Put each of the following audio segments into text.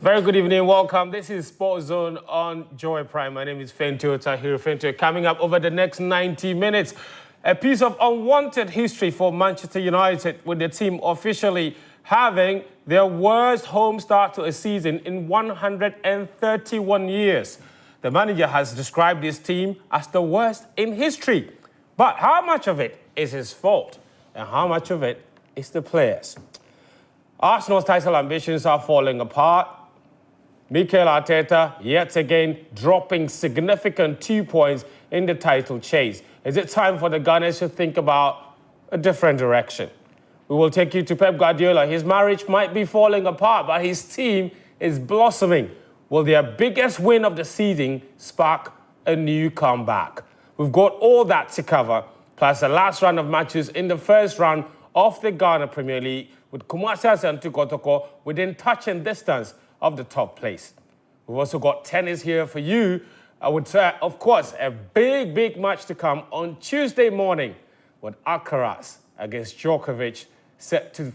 Very good evening, welcome. This is Sports Zone on Joy Prime. My name is Fentuo Tahiru Fentuo. Coming up over the next 90 minutes, a piece of unwanted history for Manchester United, with the team officially having their worst home start to a season in 131 years. The manager has described his team as the worst in history. But how much of it is his fault and how much of it is the players? Arsenal's title ambitions are falling apart. Mikel Arteta, yet again, dropping significant 2 points in the title chase. Is it time for the Ghanaians to think about a different direction? We will take you to Pep Guardiola. His marriage might be falling apart, but his team is blossoming. Will their biggest win of the season spark a new comeback? We've got all that to cover, plus the last round of matches in the first round of the Ghana Premier League, with Kumasi and Kotoko within touch and distance of the top place. We've also got tennis here for you. I would say, of course, a big match to come on Tuesday morning with Alcaraz against Djokovic, set to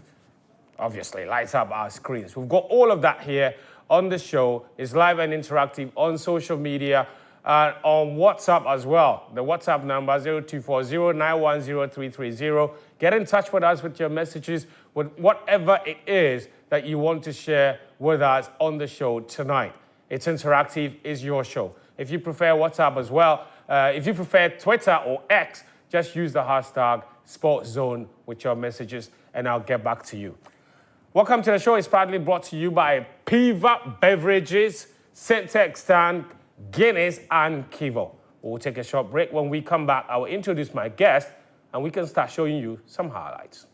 obviously light up our screens. We've got all of that here on the show. It's live and interactive on social media and on WhatsApp as well. The WhatsApp number 0240910330. Get in touch with us with your messages, with whatever it is that you want to share with us on the show tonight. It's interactive, it's your show. If you prefer WhatsApp as well, if you prefer Twitter or X, just use the hashtag SportsZone with your messages and I'll get back to you. Welcome to the show. It's proudly brought to you by Piva Beverages, Syntex Tank, Guinness and Kivo. We'll take a short break. When we come back, I will introduce my guest and we can start showing you some highlights.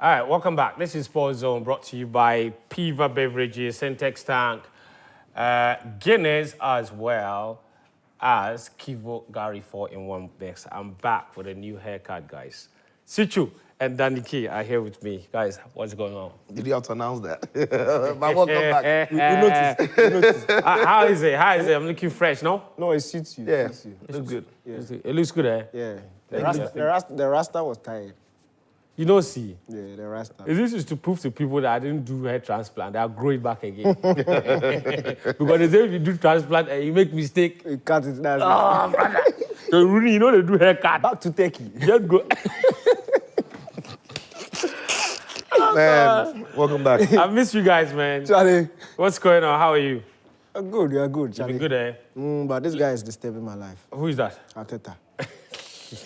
All right, welcome back. This is Sports Zone brought to you by Piva Beverages, Syntex Tank, Guinness, as well as Kivo Gary 4-in-1 mix. I'm back with a new haircut, guys. Sichu and Danny Key are here with me. Guys, what's going on? Did you have to announce that? But welcome back. We noticed. How is it? I'm looking fresh, no? No, it suits you. Yeah, It suits you. looks good. Yeah. It looks good, eh? Yeah. The Rasta was tired. You know, see? Yeah, the Rasta. This is to prove to people that I didn't do hair transplant. I'll grow it back again. Because they say if you do transplant and you make mistake. You cut it down. Oh, brother. So really, you know they do haircut. Back to Turkey. Just go. Man, welcome back. I miss you guys, man. Charlie. What's going on? How are you? Good, you're good, You Charlie. been good, eh? But this guy is disturbing my life. Who is that? Arteta.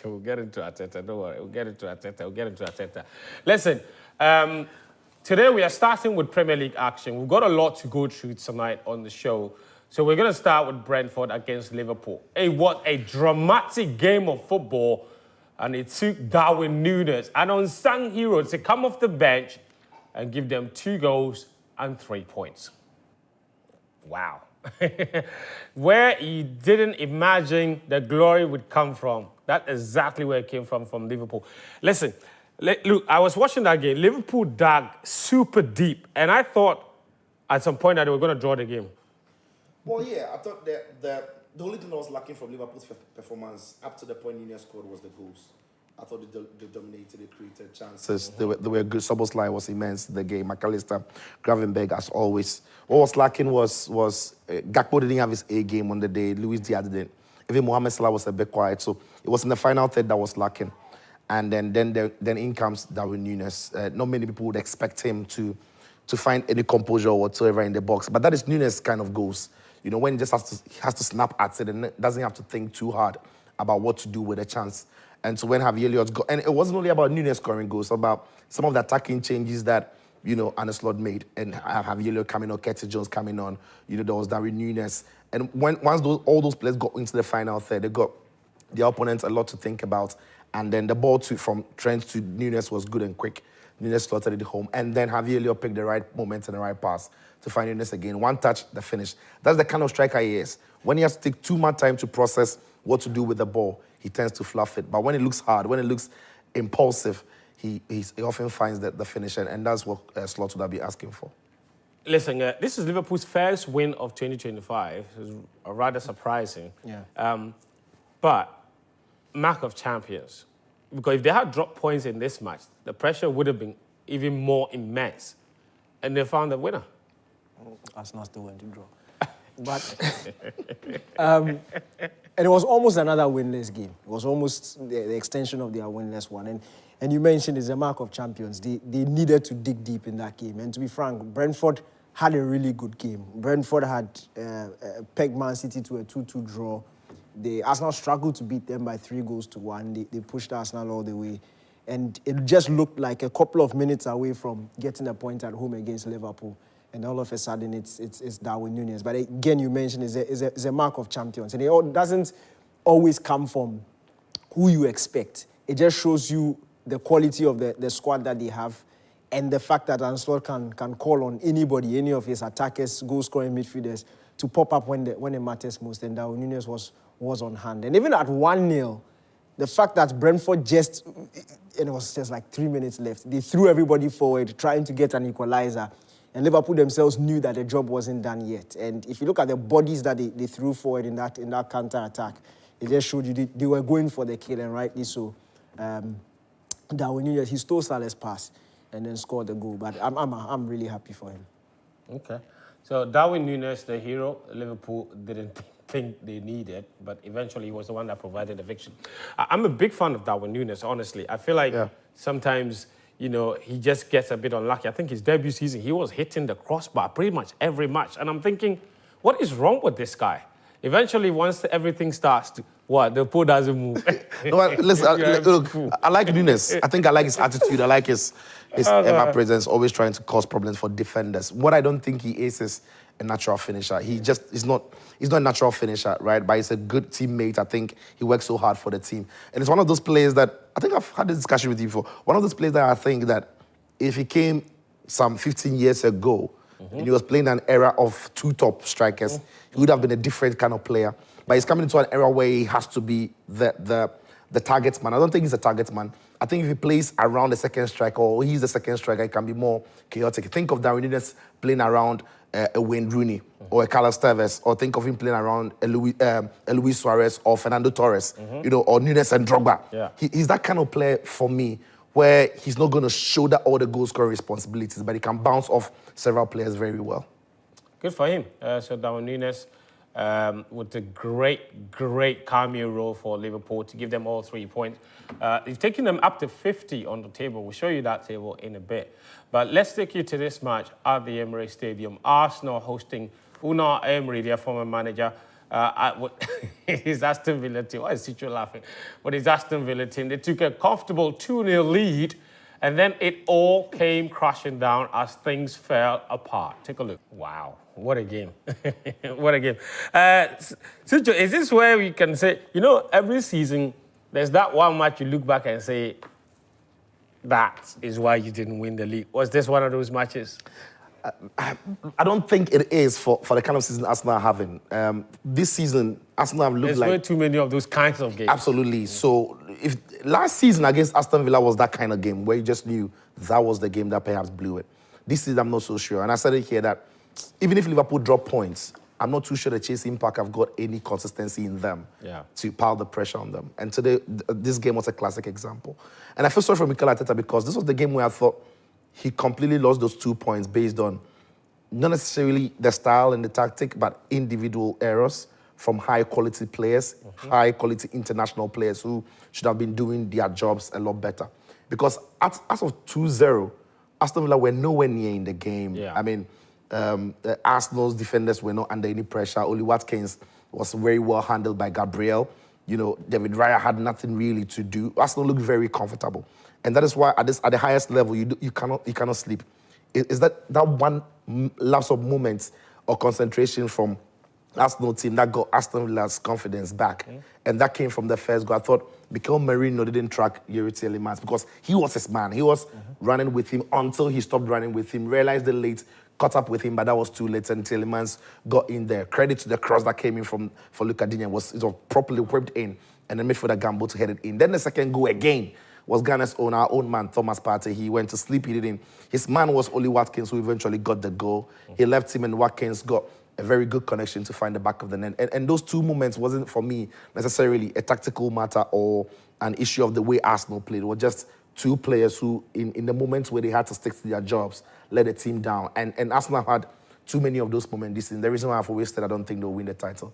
We'll get into Arteta, don't worry. We'll get into Arteta. Listen, today we are starting with Premier League action. We've got a lot to go through tonight on the show. So we're going to start with Brentford against Liverpool. Hey, what a dramatic game of football. And it took Darwin Núñez, an unsung hero, to come off the bench and give them 2 goals and 3 points. Wow. Where you didn't imagine the glory would come from. That's exactly where it came from Liverpool. Listen, look, I was watching that game. Liverpool dug super deep, and I thought at some point that they were going to draw the game. Well, yeah, I thought that the only thing that was lacking from Liverpool's performance up to the point Núñez scored was the goals. I thought they dominated, they created chances. They were good. Szoboszlai was immense in the game. McAllister, Gravenberg, as always. What was lacking was Gakpo didn't have his A game on the day. Luis Diaz didn't. Even Mohamed Salah was a bit quiet. So it was in the final third that was lacking. And then in comes Darwin Núñez. Not many people would expect him to find any composure whatsoever in the box. But that is Núñez kind of goes. You know, when he just has to snap at it and doesn't have to think too hard about what to do with a chance. And so when Javier Elliott got, and it wasn't only about Núñez scoring goals, about some of the attacking changes that, you know, Arne Slot made, and Javier Elliott coming on, Curtis Jones coming on, you know, there was Darwin Núñez. And once all those players got into the final third, they got the opponents a lot to think about. And then the ball from Trent to Núñez was good and quick. Núñez slotted it home. And then Javier Elliott picked the right moment and the right pass to find Núñez again. One touch, the finish. That's the kind of striker he is. When he has to take too much time to process what to do with the ball, he tends to fluff it. But when it looks hard, when it looks impulsive, he often finds the finish. And that's what Slot would be asking for. Listen, this is Liverpool's first win of 2025. It's rather surprising. Yeah. But mark of champions. Because if they had dropped points in this match, the pressure would have been even more immense. And they found a winner. Arsenal still went to draw. But and it was almost another winless game. It was almost the extension of their winless one. And you mentioned it's a mark of champions. They needed to dig deep in that game. And to be frank, Brentford had a really good game. Brentford had pegged Man City to a 2-2 draw. Arsenal struggled to beat them by 3-1. They pushed Arsenal all the way. And it just looked like a couple of minutes away from getting a point at home against Liverpool. And all of a sudden, it's Darwin Núñez. But again, you mentioned it's a mark of champions. And it doesn't always come from who you expect. It just shows you the quality of the squad that they have and the fact that Arne Slot can call on anybody, any of his attackers, goal-scoring midfielders, to pop up when it matters most. And Darwin Núñez was on hand. And even at 1-0, the fact that Brentford and it was just like 3 minutes left, they threw everybody forward, trying to get an equalizer. And Liverpool themselves knew that the job wasn't done yet. And if you look at the bodies that they threw forward in that counter-attack, it just showed you they were going for the kill, and rightly so. Darwin Núñez, he stole Salah's pass and then scored the goal. But I'm really happy for him. Okay. So Darwin Núñez, the hero, Liverpool didn't think they needed, but eventually he was the one that provided the victory. I'm a big fan of Darwin Núñez, honestly. I feel like sometimes, you know, he just gets a bit unlucky. I think his debut season, he was hitting the crossbar pretty much every match. And I'm thinking, what is wrong with this guy? Eventually, once everything starts to, the pole doesn't move. No, listen, look, I like Núñez. I think I like his attitude. I like his ever-presence, always trying to cause problems for defenders. What I don't think he is a natural finisher. He's not a natural finisher, right? But he's a good teammate. I think he works so hard for the team. And it's one of those players that, I think I've had this discussion with you before, one of those players that I think that if he came some 15 years ago, and he was playing an era of two top strikers, he would have been a different kind of player. But he's coming into an era where he has to be the target man. I don't think he's a target man. I think if he plays around the second striker, or he's the second striker, it can be more chaotic. Think of Darwin Núñez playing around a Wayne Rooney or a Carlos Tevez, or think of him playing around a Luis Suarez or Fernando Torres, you know, or Núñez and Drogba. Yeah. He's that kind of player for me, where he's not going to shoulder all the goal-scoring responsibilities, but he can bounce off several players very well. Good for him. So Darwin Núñez with a great cameo role for Liverpool to give them all 3 points. He's taken them up to 50 on the table. We'll show you that table in a bit. But let's take you to this match at the Emirates Stadium. Arsenal hosting Unai Emery, their former manager. His Aston Villa team. Why is Cicho laughing? But his Aston Villa team, they took a comfortable 2-0 lead, and then it all came crashing down as things fell apart. Take a look. Wow, what a game. What a game. Cicho, is this where we can say, you know, every season, there's that one match you look back and say, that is why you didn't win the league. Was this one of those matches? I don't think it is for the kind of season Arsenal are having. This season, Arsenal have looked There's like... way too many of those kinds of games. Absolutely. So if last season against Aston Villa was that kind of game where you just knew that was the game that perhaps blew it. This season, I'm not so sure. And I said it here that even if Liverpool drop points, I'm not too sure the chasing pack have got any consistency in them to pile the pressure on them. And today, this game was a classic example. And I feel sorry for Mikel Arteta because this was the game where I thought he completely lost those 2 points based on not necessarily the style and the tactic, but individual errors from high-quality players, high-quality international players who should have been doing their jobs a lot better. Because as of 2-0, Aston Villa were nowhere near in the game. Yeah. I mean, Arsenal's defenders were not under any pressure. Oli Watkins was very well handled by Gabriel. You know, David Raya had nothing really to do. Arsenal looked very comfortable. And that is why at the highest level, you cannot sleep. Is that one lapse of moments or concentration from Arsenal team that got Aston Villa's confidence back. And that came from the first goal. I thought Mikel Merino didn't track Yuri Tielemans because he was his man. He was running with him until he stopped running with him, realized it late, caught up with him, but that was too late, and Tielemans got in there. Credit to the cross that came in for Luka Digne. It was properly whipped in, and then midfielder Gambo to head it in. Then the second goal again was Ghana's our own man, Thomas Partey. He went to sleep, he didn't. His man was Oli Watkins, who eventually got the goal. He left him, and Watkins got a very good connection to find the back of the net. And those two moments wasn't, for me, necessarily a tactical matter or an issue of the way Arsenal played. It was just two players who, in the moments where they had to stick to their jobs, let the team down. And Arsenal had too many of those moments this season. The reason why I've always said I don't think they'll win the title.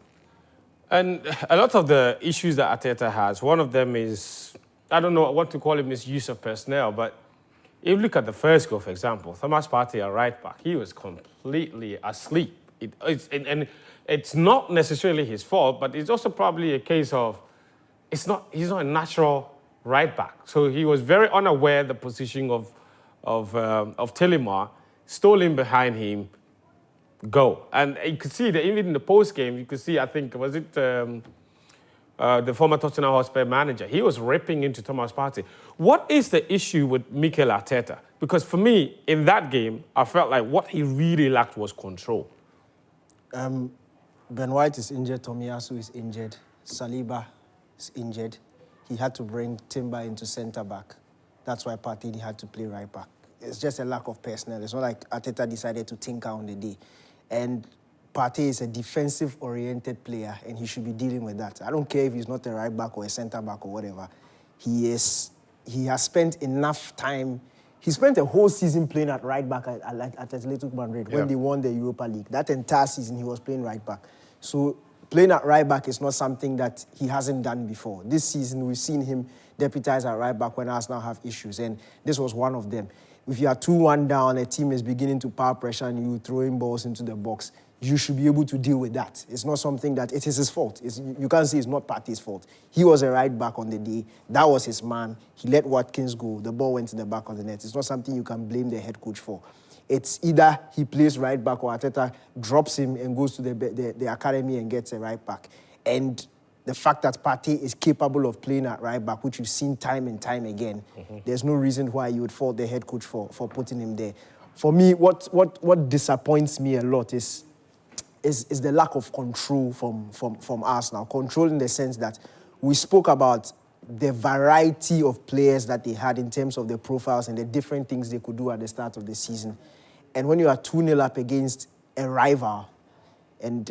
And a lot of the issues that Arteta has, one of them is, I don't know what to call it, misuse of personnel, but if you look at the first goal, for example, Thomas Partey, a right back, he was completely asleep. And it's not necessarily his fault, but it's also probably a case of he's not a natural right back. So he was very unaware of the position of Tielemans, stole in behind him, go. And you could see that even in the post game, you could see, I think, was it the former Tottenham Hotspur manager? He was ripping into Thomas Partey. What is the issue with Mikel Arteta? Because for me, in that game, I felt like what he really lacked was control. Ben White is injured, Tomiyasu is injured, Saliba is injured. He had to bring Timber into centre-back. That's why Partey had to play right-back. It's just a lack of personnel. It's not like Arteta decided to tinker on the day. And Partey is a defensive-oriented player, and he should be dealing with that. I don't care if he's not a right-back or a centre-back or whatever. He has spent enough time. He spent a whole season playing at right back at Atletico Madrid when they won the Europa League. That entire season, he was playing right back. So playing at right back is not something that he hasn't done before. This season, we've seen him deputize at right back when Arsenal have issues, and this was one of them. If you are 2-1 down, a team is beginning to power pressure and you throwing balls into the box, you should be able to deal with that. It's not something that it is his fault. You can't say it's not Partey's fault. He was a right back on the day. That was his man. He let Watkins go. The ball went to the back of the net. It's not something you can blame the head coach for. It's either he plays right back or Arteta drops him and goes to the academy and gets a right back. And the fact that Partey is capable of playing at right back, which you've seen time and time again, there's no reason why you would fault the head coach for putting him there. For me, what disappoints me a lot is the lack of control from Arsenal. Control in the sense that we spoke about the variety of players that they had in terms of their profiles and the different things they could do at the start of the season. And when you are 2-0 up against a rival, and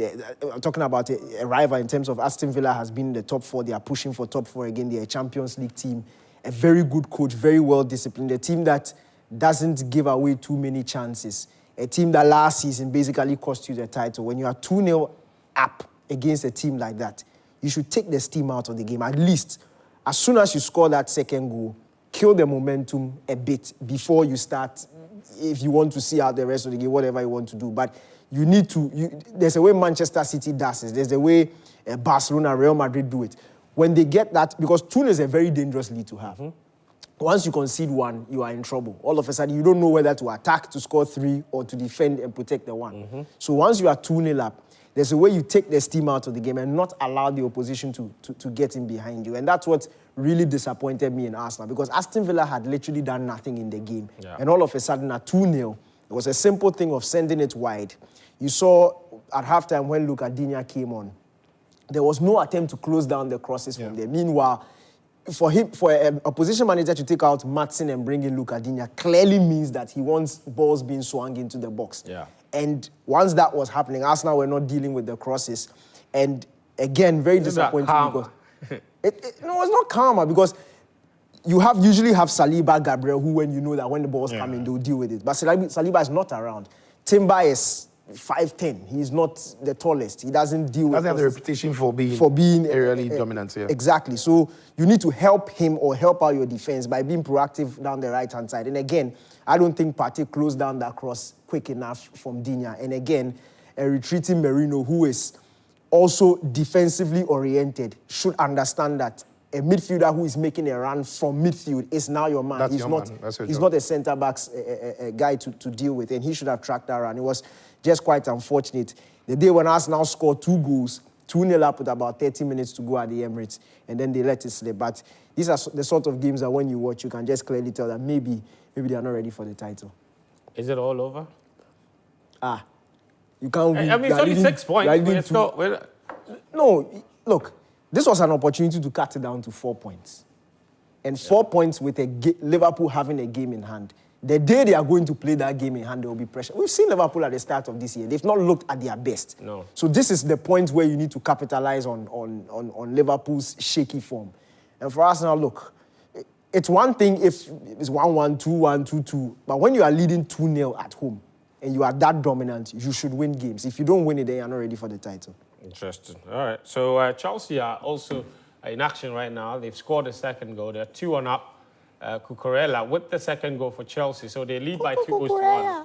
I'm talking about a rival in terms of Aston Villa has been in the top 4. They are pushing for top 4 again. They're a Champions League team, a very good coach, very well disciplined, a team that doesn't give away too many chances. A team that last season basically cost you the title. When you are 2-0 up against a team like that, you should take the steam out of the game. At least, as soon as you score that second goal, kill the momentum a bit before you start, if you want to see out the rest of the game, whatever you want to do. But you need to, there's a way Manchester City does it. There's a way Barcelona, Real Madrid do it. When they get that, because 2-0 is a very dangerous lead to have. Once you concede 1, you are in trouble. All of a sudden, you don't know whether to attack, to score 3, or to defend and protect the 1. So once you are 2-0 up, there's a way you take the steam out of the game and not allow the opposition to get in behind you. And that's what really disappointed me in Arsenal, because Aston Villa had literally done nothing in the game. And all of a sudden, at 2-0, it was a simple thing of sending it wide. You saw at halftime when Luka Digne came on, there was no attempt to close down the crosses from there. Meanwhile, for an opposition manager to take out Maatsen and bring in Luka Digne clearly means that he wants balls being swung into the box. And once that was happening, Arsenal were not dealing with the crosses. And again, very disappointing because it was not calmer, because you usually have Saliba, Gabriel, who when you know that when the ball's coming, they'll deal with it. But Saliba is not around. Timber is 5'10". He's not the tallest. He doesn't deal with... Doesn't have the reputation for being aerially dominant here. Exactly. So you need to help him or help out your defense by being proactive down the right-hand side. And again, I don't think Partey closed down that cross quick enough from Digne. And again, a retreating Merino who is also defensively oriented should understand that a midfielder who is making a run from midfield is now your man. He's not a centre-back's guy to deal with, and he should have tracked that run. It was just quite unfortunate. The day when Arsenal scored 2 goals, 2-0 up with about 30 minutes to go at the Emirates, and then they let it slip. But these are the sort of games that when you watch, you can just clearly tell that maybe they are not ready for the title. Is it all over? You can't... I mean, it's only 6 points. No, look, this was an opportunity to cut it down to 4 points. And 4 points with Liverpool having a game in hand. The day they are going to play that game in hand, there will be pressure. We've seen Liverpool at the start of this year. They've not looked at their best. No. So this is the point where you need to capitalize on Liverpool's shaky form. And for us now, look, it's one thing if it's 1-1, 2-1, 2-2. But when you are leading 2-0 at home and you are that dominant, you should win games. If you don't win it, then you're not ready for the title. Interesting. All right. So Chelsea are also in action right now. They've scored a second goal. They're 2-1 up. Cucurella with the second goal for Chelsea. So they lead by 2-1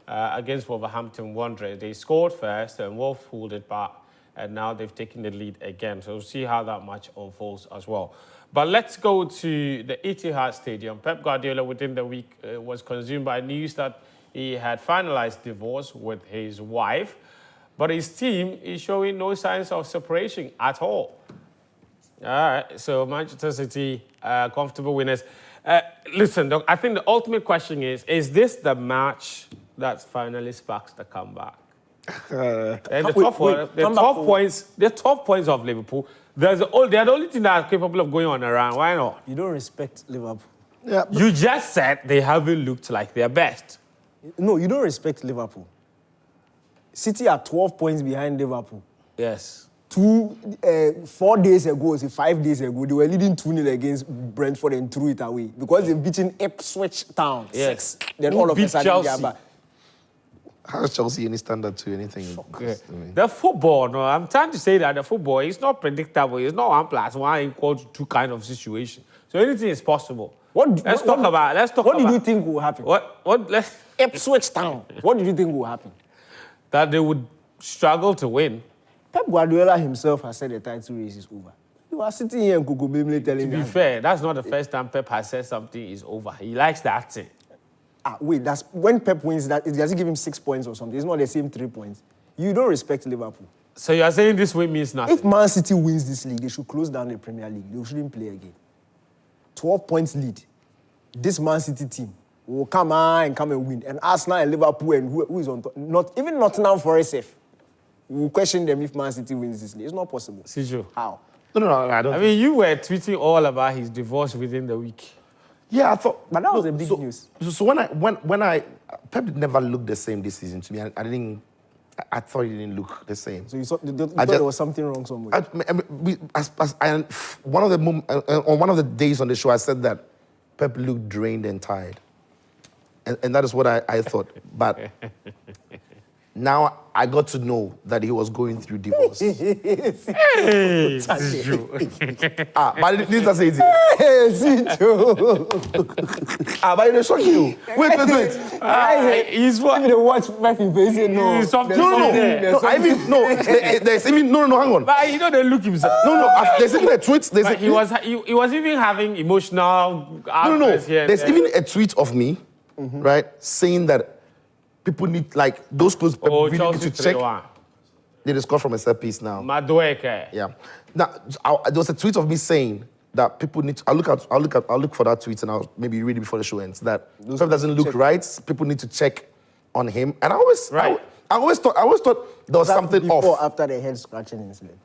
against Wolverhampton Wanderers. They scored first and Wolf pulled it back. And now they've taken the lead again. So we'll see how that match unfolds as well. But let's go to the Etihad Stadium. Pep Guardiola within the week was consumed by news that he had finalized divorce with his wife. But his team is showing no signs of separation at all. All right, so Manchester City, comfortable winners. Listen, Doc, I think the ultimate question is this the match that finally sparks the comeback? And the 12 points of Liverpool, they're the only thing that are capable of going on around. Why not? You don't respect Liverpool. Yeah, you just said they haven't looked like their best. No, you don't respect Liverpool. City are 12 points behind Liverpool. Yes. 4 days ago, 5 days ago, they were leading 2-0 against Brentford and threw it away because they've beaten Ipswich Town. Yes. 6. Then all of a sudden, Chelsea? they are back. How is Chelsea any standard to anything? Okay. The football, no, I'm trying to say that the football is not predictable. It's not 1+1 equals 2 kind of situation. So anything is possible. Let's talk about. What did you think will happen? Let's Ipswich Town. What did you think will happen? That they would struggle to win. Pep Guardiola himself has said the title race is over. You are sitting here and Kukubimle telling me. To be fair, that's not the first time Pep has said something is over. He likes that thing. Wait, that's when Pep wins that, does he give him 6 points or something? It's not the same 3 points. You don't respect Liverpool. So you are saying this win means nothing? If Man City wins this league, they should close down the Premier League. They shouldn't play again. 12 points lead. This Man City team will come and win. And Arsenal and Liverpool and who is on top? Even Nottingham Forest safe. We will question them if Man City wins this league. It's not possible. Sijo. How? No, I don't. I mean, you were tweeting all about his divorce within the week. Yeah, I thought. But that was a big news. So when I Pep never looked the same this season to me. I thought he didn't look the same. So you thought there was something wrong somewhere? On one of the days on the show, I said that Pep looked drained and tired. And that is what I thought. But now I got to know that he was going through divorce. Hey, this is true. But it didn't say it. But it shocked you. Wait. He's what? Even the watch back in face, no. There's even hang on. But you know they look himself. There's even a tweet. He was even having emotional outbursts here. There's even a tweet of me, right, saying that people need, like, those close people really need to check. They just scored from a set piece now. Madueke. Yeah. Now, there was a tweet of me saying that people need to, I'll look for that tweet and I'll maybe read it before the show ends. That Pep doesn't look right. People need to check on him. And I always thought there was something before off. Before, after the head scratching incident?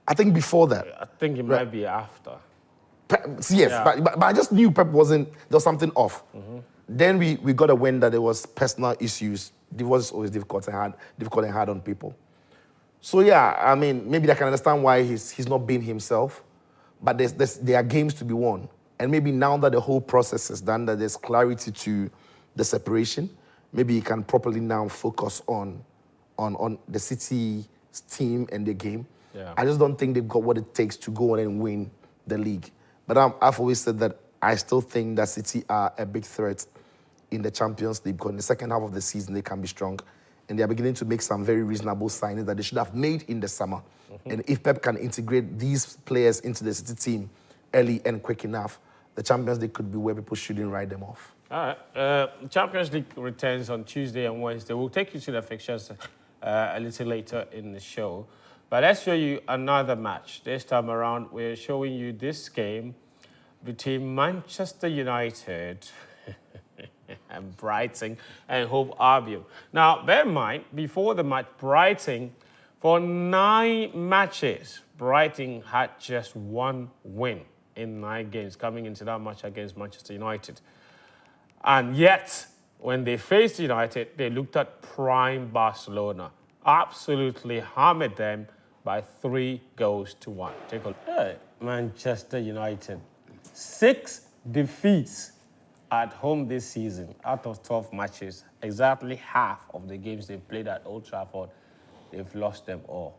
I think before that. I think it might be after. Yes, yeah. but I just knew Pep wasn't, there was something off. Mm-hmm. Then we got a win that there was personal issues. Divorce is always difficult and hard on people. So yeah, I mean, maybe I can understand why he's not being himself, but there are games to be won. And maybe now that the whole process is done, that there's clarity to the separation, maybe he can properly now focus on on the City's team and the game. Yeah. I just don't think they've got what it takes to go on and win the league. But I've always said that I still think that City are a big threat in the Champions League because in the second half of the season they can be strong. And they are beginning to make some very reasonable signings that they should have made in the summer. And if Pep can integrate these players into the City team early and quick enough, the Champions League could be where people shouldn't write them off. All right. Champions League returns on Tuesday and Wednesday. We'll take you to the fixtures a little later in the show. But let's show you another match. This time around, we're showing you this game between Manchester United and Brighton and Hove Albion. Now, bear in mind, before the match, Brighton, for 9 matches, Brighton had just 1 win in 9 games coming into that match against Manchester United. And yet, when they faced United, they looked at prime Barcelona, absolutely hammered them by 3-1. Take a look. Hey, Manchester United, 6 defeats at home this season out of 12 matches. Exactly half of the games they played at Old Trafford, they've lost them all.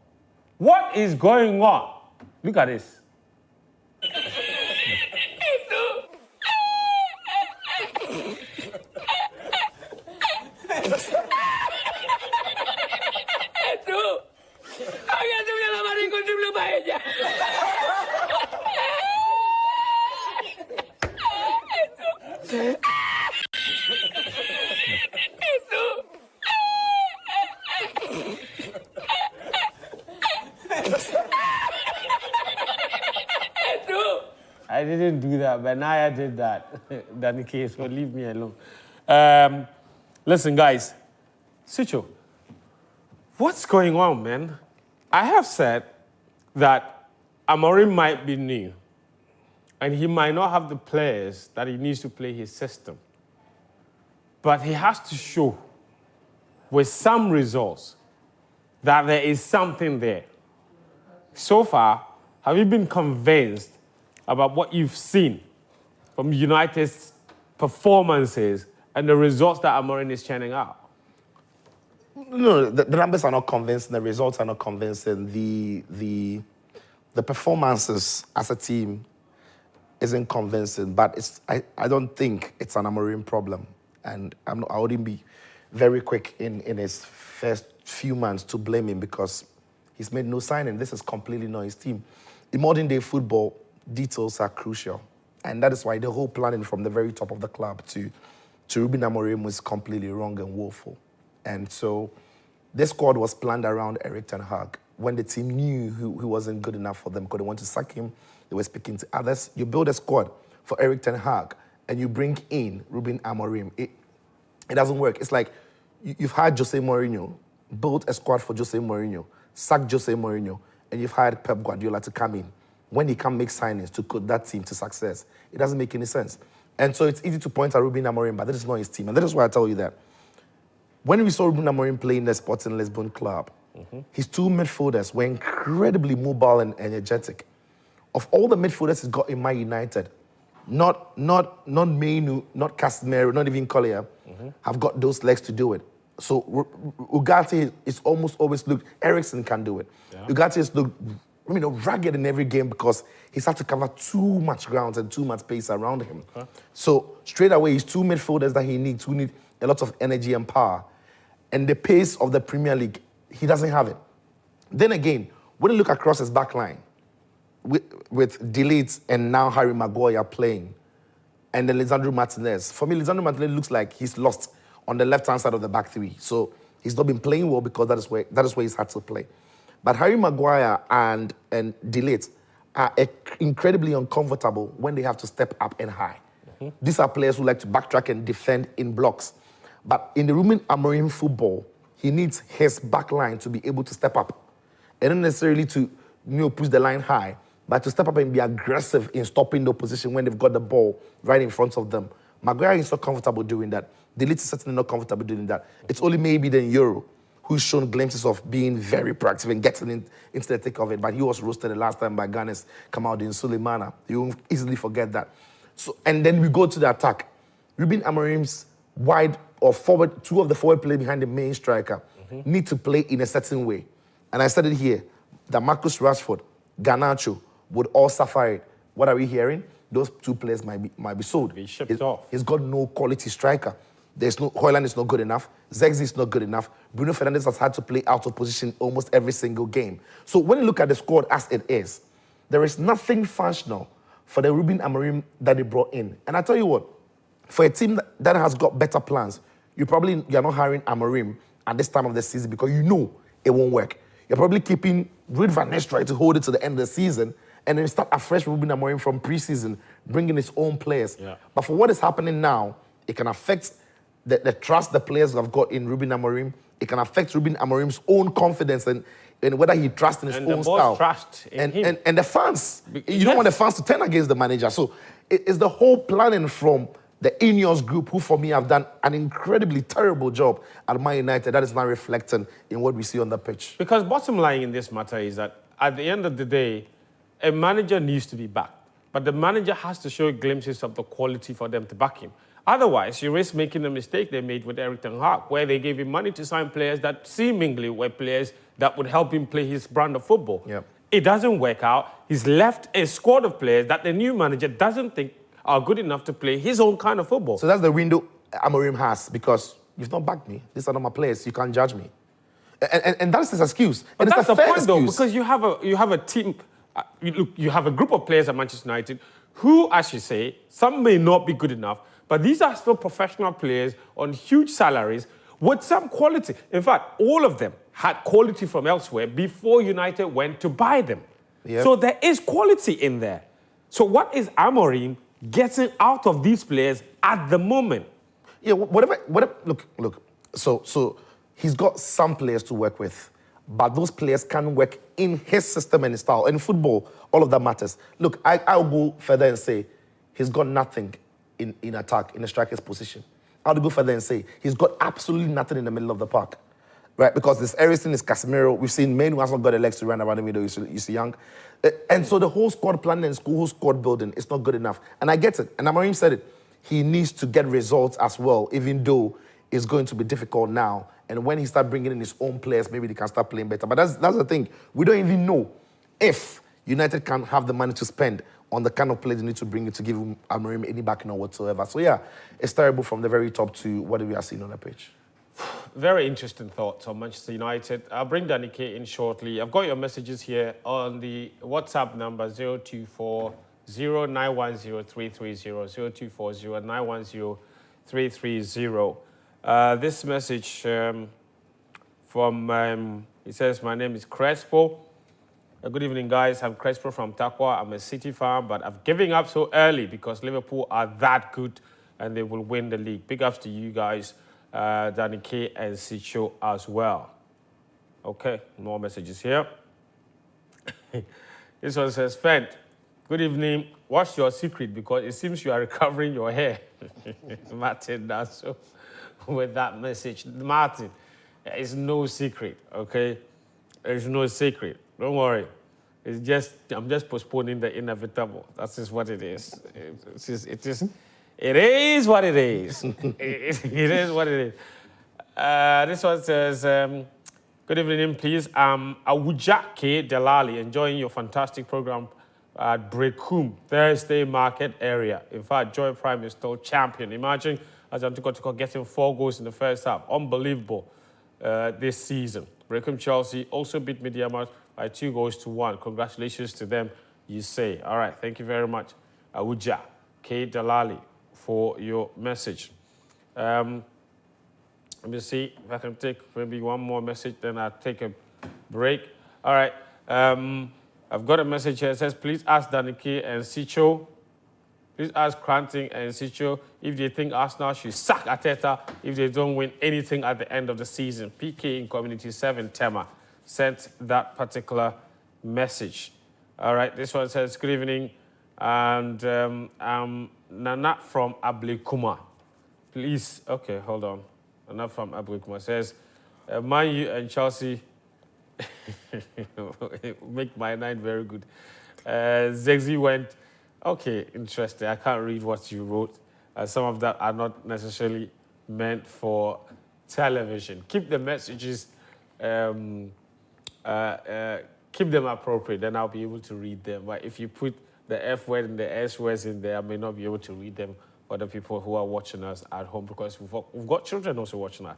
What is going on? Look at this. I didn't do that, but Naya did that. That's the case, so leave me alone. Listen, guys. Sucho, what's going on, man? I have said that Amorim might be new, and he might not have the players that he needs to play his system. But he has to show, with some results, that there is something there. So far, have you been convinced about what you've seen from United's performances and the results that Amorim is churning out? No, the numbers are not convincing. The results are not convincing. The performances as a team isn't convincing. But I don't think it's an Amorim problem. And I wouldn't be very quick in his first few months to blame him because he's made no signing. This is completely not his team. In modern day football, details are crucial. And that is why the whole planning from the very top of the club to Ruben Amorim was completely wrong and woeful. And so this squad was planned around Erik ten Hag. When the team knew who wasn't good enough for them because they wanted to sack him, they were speaking to others. You build a squad for Erik ten Hag and you bring in Ruben Amorim. It doesn't work. It's like you've hired Jose Mourinho, built a squad for Jose Mourinho, sacked Jose Mourinho, and you've hired Pep Guardiola to come in. When he can't make signings to put that team to success, it doesn't make any sense. And so it's easy to point at Ruben Amorim, but that is not his team. And that is why I tell you that. When we saw Ruben Amorim play in the Sporting Lisbon club, his 2 midfielders were incredibly mobile and energetic. Of all the midfielders he's got in Man United, not Mainu, not Casemiro, not even Collier, have got those legs to do it. So Ugarte is almost always looked, Eriksen can do it. Yeah. Ugarte is looked ragged in every game because he's had to cover too much ground and too much space around him. Okay. So straight away, his 2 midfielders that he needs, who need a lot of energy and power. And the pace of the Premier League, he doesn't have it. Then again, when you look across his back line, with De Ligt and now Harry Maguire playing, and then Lisandro Martinez. For me, Lisandro Martinez looks like he's lost on the left-hand side of the back 3. So he's not been playing well because that is where he's had to play. But Harry Maguire and De Ligt are incredibly uncomfortable when they have to step up and high. These are players who like to backtrack and defend in blocks. But in the Ruben Amorim football, he needs his back line to be able to step up. And not necessarily to push the line high, but to step up and be aggressive in stopping the opposition when they've got the ball right in front of them. Maguire is not comfortable doing that. De Ligt is certainly not comfortable doing that. It's only maybe the Euro who's shown glimpses of being very proactive and getting into the thick of it. But he was roasted the last time by Ghanaians Kamaldeen Sulemana. You won't easily forget that. So, and then we go to the attack. Ruben Amorim's wide or forward, two of the forward players behind the main striker need to play in a certain way. And I said it here, that Marcus Rashford, Garnacho would all suffer it. What are we hearing? Those two players might be sold. Be shipped off. He's got no quality striker. Højlund is not good enough. Zexi is not good enough. Bruno Fernandes has had to play out of position almost every single game. So when you look at the squad as it is, there is nothing functional for the Ruben Amorim that they brought in. And I tell you what, for a team that has got better plans, you're not hiring Amorim at this time of the season because you know it won't work. You're probably keeping Ruud van Nistelrooy to hold it to the end of the season and then start afresh Ruben Amorim from preseason, bringing his own players. Yeah. But for what is happening now, it can affect the trust the players have got in Ruben Amorim. It can affect Ruben Amorim's own confidence and whether he trusts in his own style. Trust in him. And the fans. You don't want the fans to turn against the manager. So it's the whole planning from the Ineos group, who for me have done an incredibly terrible job at Man United, that is now reflecting in what we see on the pitch. Because bottom line in this matter is that at the end of the day, a manager needs to be backed. But the manager has to show glimpses of the quality for them to back him. Otherwise, you risk making a mistake they made with Erik ten Hag, where they gave him money to sign players that seemingly were players that would help him play his brand of football. Yep. It doesn't work out. He's left a squad of players that the new manager doesn't think are good enough to play his own kind of football. So that's the window Amorim has, because you've not backed me. These are not my players. You can't judge me. And that's his excuse. But and that's it's the fair point, though, excuse. because you have a team, you have a group of players at Manchester United who, as you say, some may not be good enough, but these are still professional players on huge salaries with some quality. In fact, all of them had quality from elsewhere before United went to buy them. Yep. So there is quality in there. So what is Amorim getting out of these players at the moment? Yeah, whatever. Look. So he's got some players to work with, but those players can work in his system and his style. In football, all of that matters. Look, I'll go further and say he's got nothing in attack, in the striker's position. I'll go further and say he's got absolutely nothing in the middle of the park. Right? Because this everything is Casemiro. We've seen men who has not got the legs to run around the middle. You see young. And so the whole squad planning and whole squad building is not good enough. And I get it. And Amorim said it. He needs to get results as well, even though it's going to be difficult now. And when he starts bringing in his own players, maybe they can start playing better. But that's the thing. We don't even know if United can have the money to spend on the kind of players they need to bring in to give Amorim any backing or whatsoever. So yeah, it's terrible from the very top to what we are seeing on the pitch. Very interesting thoughts on Manchester United. I'll bring Danny K in shortly. I've got your messages here on the WhatsApp number 024 0910 330 024 0910 330. This message from, he says, my name is Crespo. Good evening, guys. I'm Crespo from Takwa. I'm a City fan, but I'm giving up so early because Liverpool are that good and they will win the league. Big ups to you guys. Danny K and Sicho as well. Okay, more messages here. This one says, Fent, good evening. What's your secret? Because it seems you are recovering your hair. Martin, that's so with that message. Martin, there is no secret, okay? There's no secret. Don't worry. It's just, I'm just postponing the inevitable. That's just what it is. It is what it is. It is what it is. This one says, good evening, please. Awuja K. Delali, enjoying your fantastic program at Brekum, Thursday Market area. In fact, Joy Prime is still champion. Imagine Azantiko getting 4 goals in the first half. Unbelievable this season. Brekum Chelsea also beat Mediamarkt by 2-1. Congratulations to them, you say. All right, thank you very much, Awuja K. Delali, for your message. Let me see if I can take maybe one more message, then I'll take a break. All right. I've got a message here. It says, please ask Danike and Sicho. Please ask Cranting and Sicho if they think Arsenal should sack Arteta if they don't win anything at the end of the season. PK in Community 7, Tema, sent that particular message. All right. This one says, good evening. And Nana from Ablikuma. Please, okay, hold on. Nana from Ablikuma says, Man U and Chelsea make my night very good. Zexi went, okay, interesting. I can't read what you wrote. Some of that are not necessarily meant for television. Keep the messages, keep them appropriate, then I'll be able to read them. But if you put the F word and the S words in there, I may not be able to read them for the people who are watching us at home, because we've got children also watching us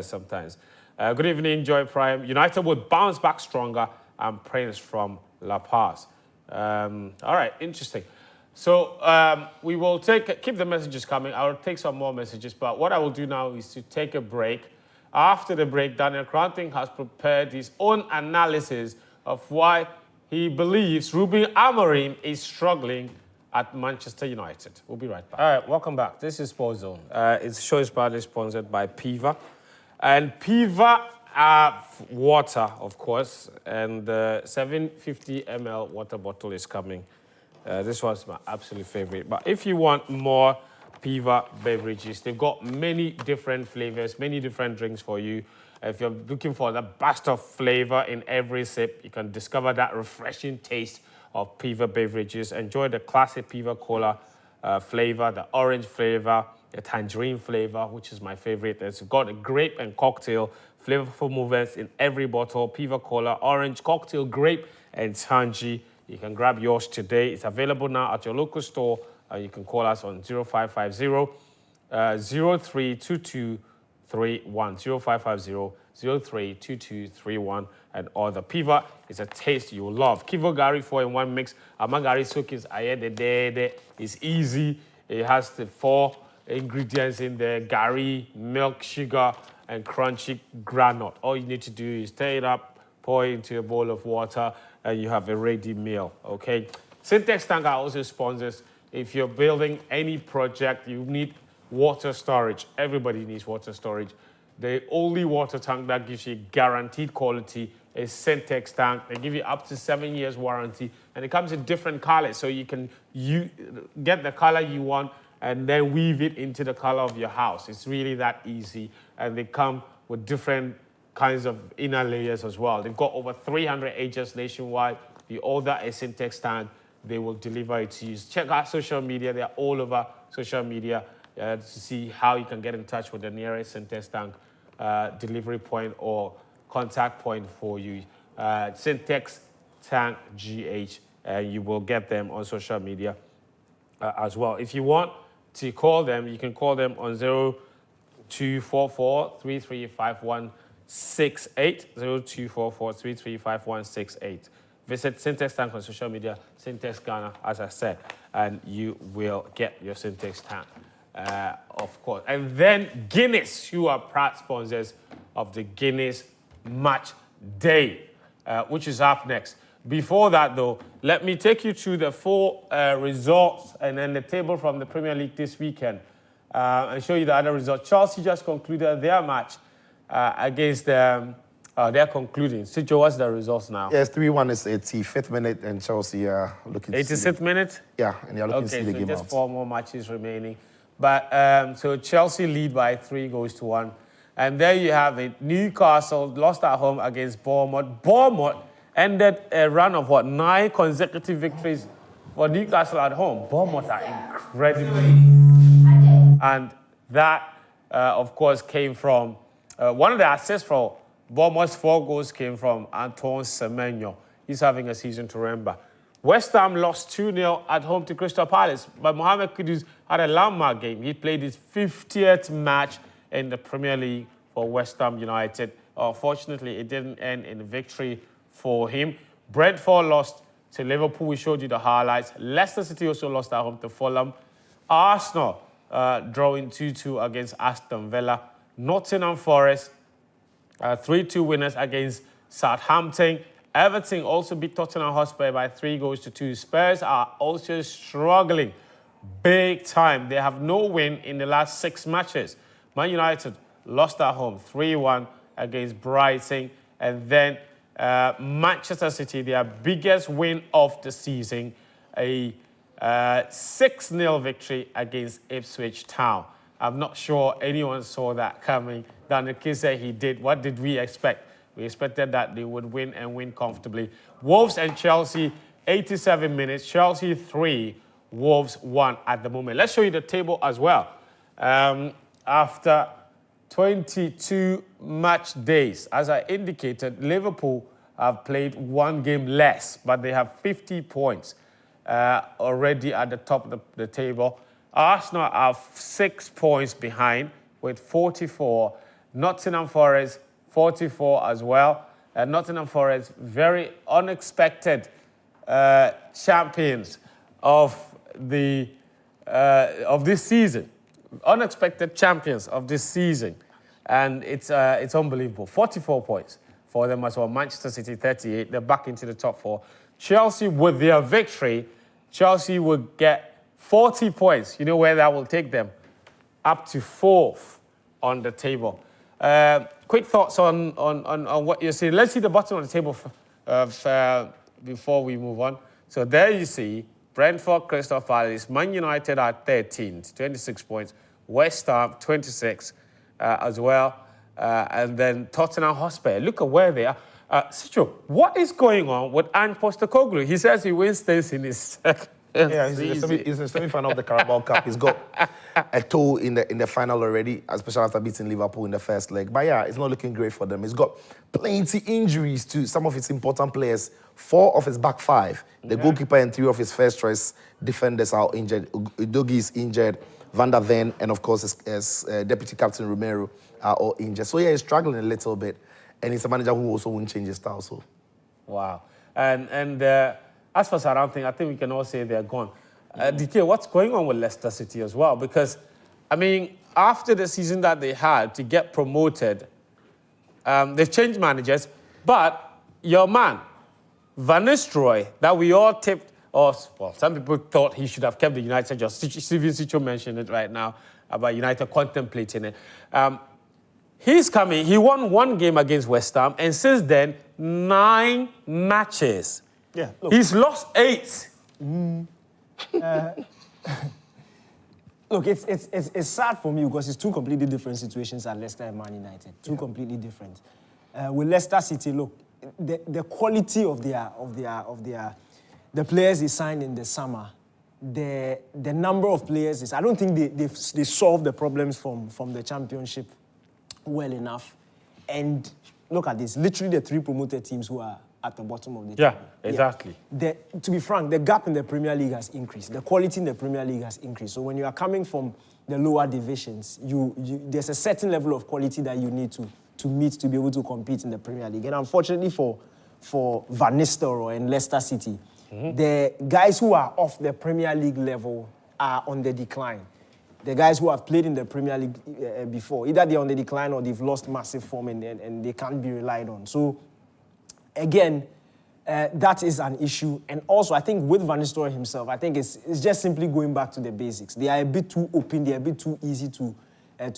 sometimes. Good evening, Joy Prime. United will bounce back stronger, and Prince from La Paz. All right, interesting. So we will keep the messages coming. I'll take some more messages, but what I will do now is to take a break. After the break, Daniel Cranting has prepared his own analysis of why he believes Ruben Amorim is struggling at Manchester United. We'll be right back. All right, welcome back. This is Sport Zone. Its show is proudly sponsored by Piva. And Piva water, of course, and the 750 ml water bottle is coming. This one's my absolute favorite. But if you want more Piva beverages, they've got many different flavors, many different drinks for you. If you're looking for the burst of flavor in every sip, you can discover that refreshing taste of Piva beverages. Enjoy the classic Piva Cola flavor, the orange flavor, the tangerine flavor, which is my favorite. It's got a grape and cocktail, flavorful movements in every bottle. Piva Cola, orange, cocktail, grape, and tangy. You can grab yours today. It's available now at your local store. You can call us on 0550 032231, 0550 032231, and other. Piva is a taste you will love. Kivo Gari 4-in-1 mix. Amagari soak is ayede. It's easy. It has the 4 ingredients in there: gari, milk, sugar, and crunchy granite. All you need to do is stir it up, pour it into a bowl of water, and you have a ready meal, okay? Syntex Tank are also sponsors. If you're building any project, you need water storage. Everybody needs water storage. The only water tank that gives you guaranteed quality is Syntex Tank. They give you up to 7 years warranty, and it comes in different colors, so you can get the color you want and then weave it into the color of your house. It's really that easy, and they come with different kinds of inner layers as well. They've got over 300 agents nationwide. If you order a Syntex Tank, they will deliver it to you. Check out social media. They're all over social media to see how you can get in touch with the nearest Syntex Tank delivery point or contact point for you. Syntex Tank GH. You will get them on social media as well. If you want to call them, you can call them on 0244 335168, 0244 335168. Visit Syntex Tank on social media, Syntex Ghana, as I said, and you will get your Syntex Tank, of course. And then Guinness, who are proud sponsors of the Guinness Match Day, which is up next. Before that, though, let me take you through the 4 results and then the table from the Premier League this weekend and show you the other results. Chelsea just concluded their match against they're concluding. Sijo, what's the results now? Yes, 3-1 is 85th minute, and Chelsea are looking to 86th minute? Yeah, and they're looking to see the game out. Just 4 more matches remaining. But so Chelsea lead by 3-1. And there you have it. Newcastle lost at home against Bournemouth. Bournemouth ended a run of 9 consecutive victories for Newcastle at home. Bournemouth are incredibly. And that, of course, came from one of the assists for Bournemouth's 4 goals came from Antoine Semenyo. He's having a season to remember. West Ham lost 2-0 at home to Crystal Palace, but Mohamed Kudus had a landmark game. He played his 50th match in the Premier League for West Ham United. Fortunately, it didn't end in victory for him. Brentford lost to Liverpool. We showed you the highlights. Leicester City also lost at home to Fulham. Arsenal drawing 2-2 against Aston Villa. Nottingham Forest 3-2 winners against Southampton. Everton also beat Tottenham Hotspur by 3-2. Spurs are also struggling big time. They have no win in the last 6 matches. Man United lost at home 3-1 against Brighton. And then Manchester City, their biggest win of the season, a 6-0 victory against Ipswich Town. I'm not sure anyone saw that coming. Daniel Key said he did. What did we expect? We expected that they would win and win comfortably. Wolves and Chelsea, 87 minutes. Chelsea 3, Wolves 1 at the moment. Let's show you the table as well. after 22 match days. As I indicated, Liverpool have played one game less, but they have 50 points already at the top of the table. Arsenal are 6 points behind with 44. Nottingham Forest, 44 as well. Nottingham Forest, very unexpected champions of this season. Unexpected champions of this season. And it's unbelievable. 44 points for them as well. Manchester City, 38. They're back into the top 4. Chelsea, with their victory, Chelsea will get 40 points. You know where that will take them? Up to 4th on the table. Quick thoughts on what you're seeing. Let's see the bottom of the table before we move on. So there you see Brentford, Crystal Palace, Man United are 13th, 26 points. West Ham, 26 as well. And then Tottenham Hotspur. Look at where they are. Sicho, what is going on with Ange Postecoglou? He says he wins things in his second. Yeah, he's in the semi-final of the Carabao Cup. He's got a toe in the final already, especially after beating Liverpool in the first leg. But yeah, it's not looking great for them. He's got plenty injuries to some of his important players. 4 of his back 5. The goalkeeper and 3 of his first choice defenders are injured. Udogie is injured. Van der Ven and of course his deputy captain Romero are all injured. So yeah, he's struggling a little bit. And he's a manager who also won't change his style. So, wow. And as for surrounding, I think we can all say they're gone. DK, what's going on with Leicester City as well? Because, I mean, after the season that they had to get promoted, they've changed managers. But your man, Van Nistelrooy, that we all tipped, or well, some people thought he should have kept the United job. Steven Sicho mentioned it right now about United contemplating it. He's coming. He won 1 game against West Ham, and since then, 9 matches. Yeah, look. He's lost 8. Look, it's sad for me because it's 2 completely different situations at Leicester and Man United. 2 completely different. With Leicester City, look, the quality of the players he signed in the summer, the number of players is. I don't think they solved the problems from the Championship well enough. And look at this, literally the 3 promoted teams who are at the bottom of the table. Yeah, exactly. To be frank, the gap in the Premier League has increased. The quality in the Premier League has increased. So when you are coming from the lower divisions, there's a certain level of quality that you need to meet to be able to compete in the Premier League. And unfortunately for Van Nistelrooy and Leicester City, the guys who are off the Premier League level are on the decline. The guys who have played in the Premier League before, either they're on the decline or they've lost massive form and they can't be relied on. So, again, that is an issue. And also, I think with Van Nistelrooy himself, I think it's just simply going back to the basics. They are a bit too open. They are a bit too easy to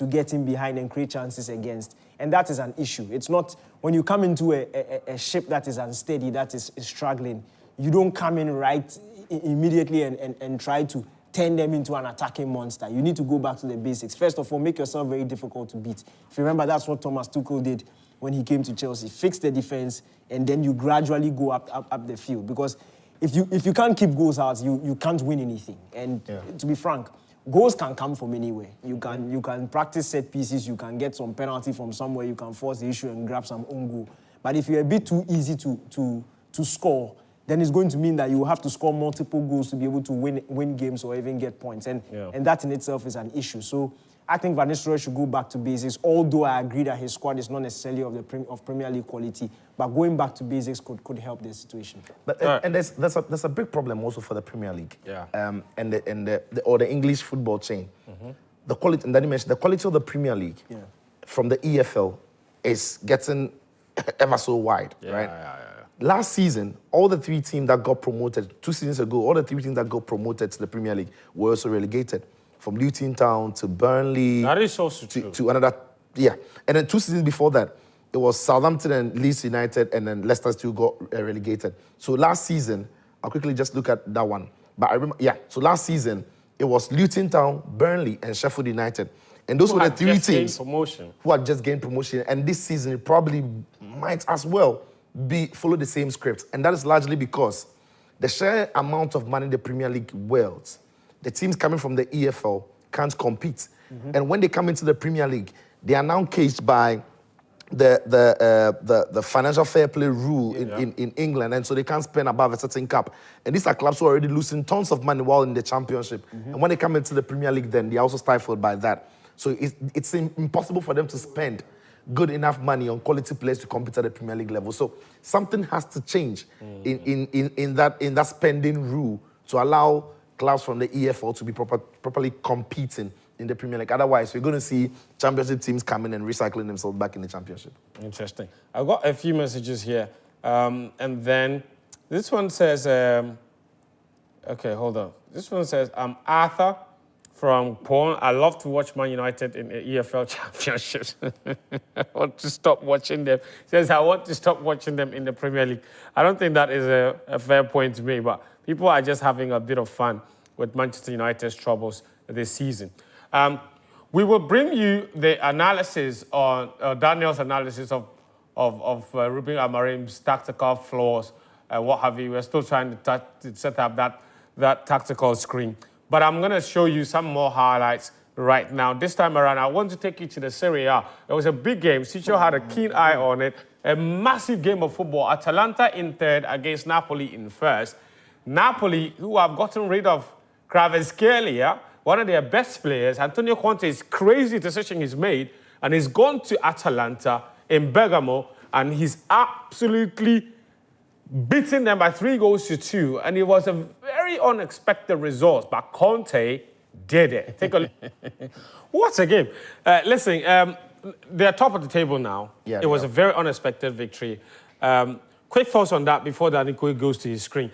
get in behind and create chances against. And that is an issue. It's not, when you come into a ship that is unsteady, that is struggling, you don't come in right immediately and try to turn them into an attacking monster. You need to go back to the basics. First of all, make yourself very difficult to beat. If you remember, that's what Thomas Tuchel did when he came to Chelsea. Fix the defense, and then you gradually go up the field. Because if you can't keep goals out, you can't win anything. And to be frank, goals can come from anywhere. You can practice set pieces, you can get some penalty from somewhere, you can force the issue and grab some own goal. But if you're a bit too easy to score, then it's going to mean that you will have to score multiple goals to be able to win games or even get points. And that in itself is an issue. So I think Van Nistelrooy should go back to basics, although I agree that his squad is not necessarily of Premier League quality, but going back to basics could help the situation. But and there's a big problem also for the Premier League. Yeah. And the English football chain. The quality, and then you mentioned the quality of the Premier League from the EFL is getting ever so wide, right? Last season, all the 3 teams that got promoted, 2 seasons ago, all the 3 teams that got promoted to the Premier League were also relegated. From Luton Town to Burnley. That is also true. To another, And then 2 seasons before that, it was Southampton and Leeds United, and then Leicester still got relegated. So last season, I'll quickly just look at that one. But I remember, so last season, it was Luton Town, Burnley, and Sheffield United. And those were the 3 teams who had just gained promotion. And this season, it probably might as well follow the same script. And that is largely because the sheer amount of money the Premier League wields, the teams coming from the EFL can't compete. And when they come into the Premier League, they are now caged by the financial fair play rule in England, and so they can't spend above a certain cap. And these are clubs who are already losing tons of money while in the Championship. And when they come into the Premier League, then they're also stifled by that. So it's impossible for them to spend good enough money on quality players to compete at the Premier League level. So something has to change in that spending rule to allow clubs from the EFL to be properly competing in the Premier League. Otherwise, we're going to see Championship teams coming and recycling themselves back in the Championship. Interesting. I've got a few messages here. And then this one says, okay, hold on. This one says, I'm Arthur from Porn. I love to watch Man United in the EFL Championships. I want to stop watching them. Says, I want to stop watching them in the Premier League. I don't think that is a fair point to me, but people are just having a bit of fun with Manchester United's troubles this season. We will bring you the analysis on Daniel's analysis of Ruben Amorim's tactical flaws and what have you. We're still trying to set up that tactical screen. But I'm going to show you some more highlights right now. This time around, I want to take you to the Serie A. It was a big game. Siccio had a keen eye on it. A massive game of football. Atalanta in third against Napoli in first. Napoli, who have gotten rid of Kvaratskhelia, one of their best players. Antonio Conte's crazy decision he's made, and he's gone to Atalanta in Bergamo, and he's absolutely beaten them by 3-2, and it was a very unexpected result, but Conte did it. Take a look. What a game. Listen, they're top of the table now. Yeah, it was a very unexpected victory. Quick thoughts on that before Danny Koe goes to his screen.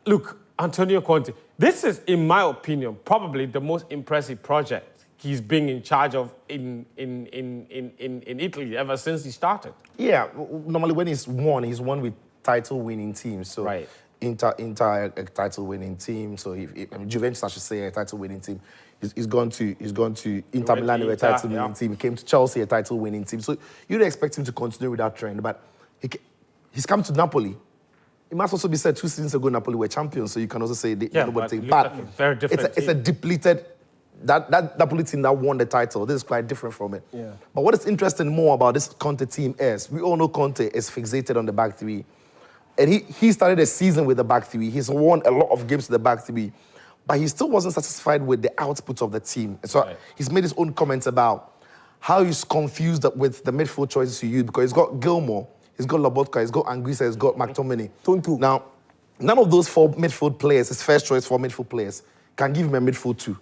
Look, Antonio Conte, this is, in my opinion, probably the most impressive project he's been in charge of in Italy ever since he started. Yeah, normally when he's won with title-winning teams. So right. Inter a title-winning team. So Juventus, I should say, a title-winning team. He's gone to Inter Milan, a title-winning team. He came to Chelsea, a title-winning team. So you'd expect him to continue with that trend, but he's come to Napoli. It must also be said 2 seasons ago Napoli were champions, so you can also say nobody. But very different it's a depleted that Napoli team that won the title. This is quite different from it. Yeah. But what is interesting more about this Conte team is we all know Conte is fixated on the back three. And he started the season with the back three. He's won a lot of games with the back three. But he still wasn't satisfied with the output of the team. So he's made his own comments about how he's confused with the midfield choices he used, because he's got Gilmour, he's got Lobotka, he's got Anguissa, he's got McTominay. Now, none of those 4 midfield players, his first choice 4 midfield players, can give him a midfield 2,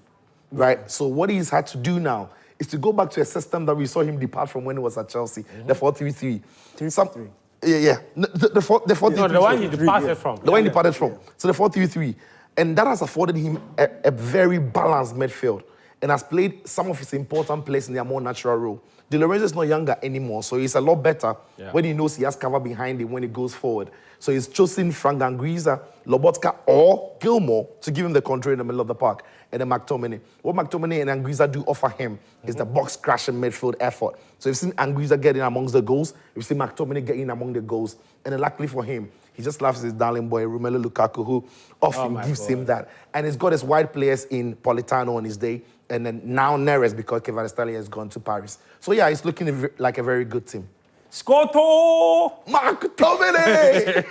right? So what he's had to do now is to go back to a system that we saw him depart from when he was at Chelsea, the 4-3-3. 3-3. Yeah. The 4-3-3. No, the one he departed from. The one he departed from. So the 4-3-3. And that has afforded him a very balanced midfield and has played some of his important players in their more natural role. De Lorenzo is not younger anymore, so he's a lot better when he knows he has cover behind him when he goes forward. So he's chosen Frank Anguissa, Lobotka, or Gilmour to give him the control in the middle of the park. And then McTominay. What McTominay and Anguissa do offer him is the box-crashing midfield effort. So you've seen Anguissa get in amongst the goals, you've seen McTominay get in among the goals, and then luckily for him, he just loves his darling boy, Romelu Lukaku, who often gives him that. And he's got his wide players in Politano on his day, and then now Neres, because Kvaratskhelia has gone to Paris. So yeah, he's looking like a very good team. Scotto! McTominay!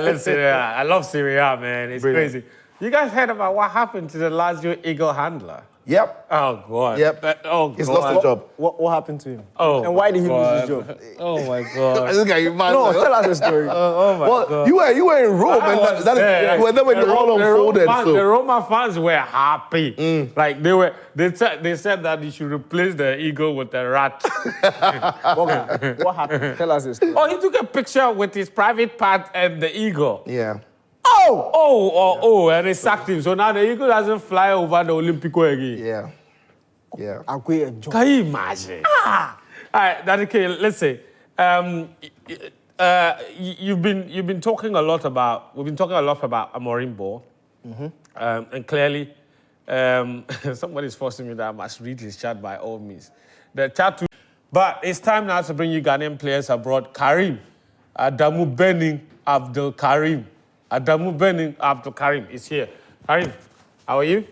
Let's see. I love Serie A, man. It's crazy. You guys heard about what happened to the Lazio Eagle handler? Yep. Oh, God. Yep. He's lost the job. What happened to him? Oh, and why did he lose his job? Oh, my God. This guy, you mad. No, tell us the story. Oh, my God. You were in Rome, and that is when it all unfolded. The Roma fans were happy. Like, they said that you should replace the eagle with a rat. Okay. What happened? Tell us the story. Oh, he took a picture with his private part and the eagle. Yeah. And they sacked him. So now the eagle doesn't fly over the Olympico again. Yeah. Can you imagine? All right, Daddy K, let's say, you've been talking a lot about Amorim Ball, and clearly, somebody's forcing me that I must read his chat by all means. But it's time now to bring you Ghanaian players abroad. Karim, Adamu Benin Abdul Karim. Adamu Benin Abdul Karim is here. Karim, How are you?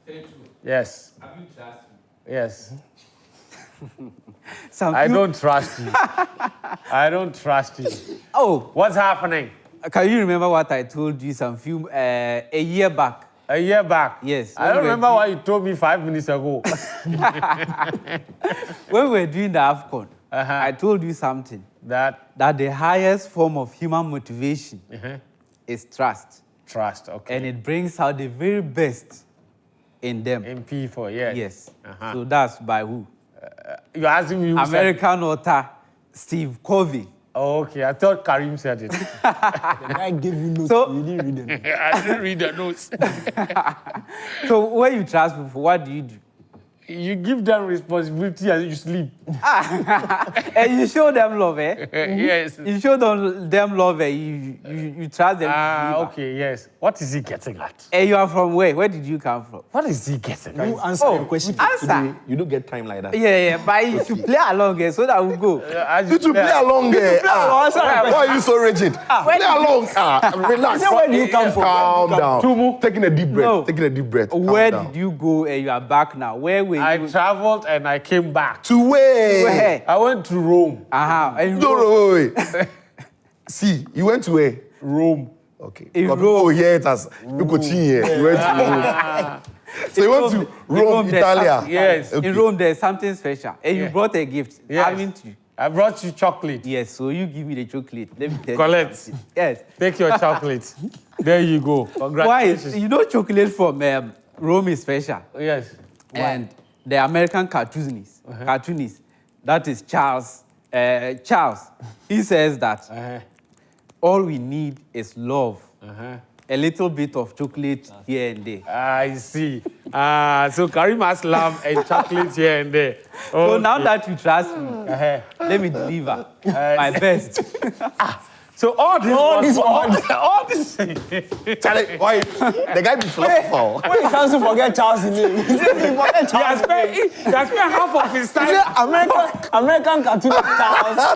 3-2. Yes. Have you trust me? Yes. I don't trust you. I don't trust you. Oh, What's happening? can you remember what I told you a year back? A year back? Yes. I don't remember what you told me 5 minutes ago. When we were doing the AFCON, I told you something. That the highest form of human motivation is trust. trust, okay. And it brings out the very best in them. In people, yes. Yes. So that's by who? You're asking me who said it? American author Steve Covey. Oh, okay, I thought Karim said it. The guy gave you notes, So- you didn't read them. I didn't read the notes. So when you trust people, what do? You give them responsibility and you sleep. And you show them love, eh? Yes. You show them love, eh? You trust them. Okay, yes. What is he getting at? And you are from where? Where did you come from? What is he getting at? You answer the question. Answer. You don't get time like that. Yeah, but you should play along, eh, so that we go. You to play along there. Why are you so rigid? Play along. Relax. Say, where do you come from? Calm down. Tumu. Taking a deep breath. No. Taking a deep breath. Calm Where down. did you go and you are back now? Where were I you? traveled and I came back. To where? Where? I went to Rome. And No, wait. See, you went to where? Rome. Okay. In Because Rome. people hear it as here. You went to Rome. So you went to Rome, there's Italia. something- Yes. In Rome, there's something special. And you Yeah. brought a gift, Yes. haven't you? I brought you chocolate. Yes, so you give me the chocolate. Let me tell Collect. you something. Yes. Take your chocolate. There you go. Why? Congratulations. You know chocolate from Rome is special. Yes. And the American cartoonist, that is Charles, he says that all we need is love. A little bit of chocolate here and there. I see. So Karim has love and chocolate here and there. So now that you trust me, let me deliver my best. So all this, all this. Charlie, why? The guy be philosopher. Why you can't forget Charles' name? He said he forget He has Charles' name. spent half of his He time. said American cartoonist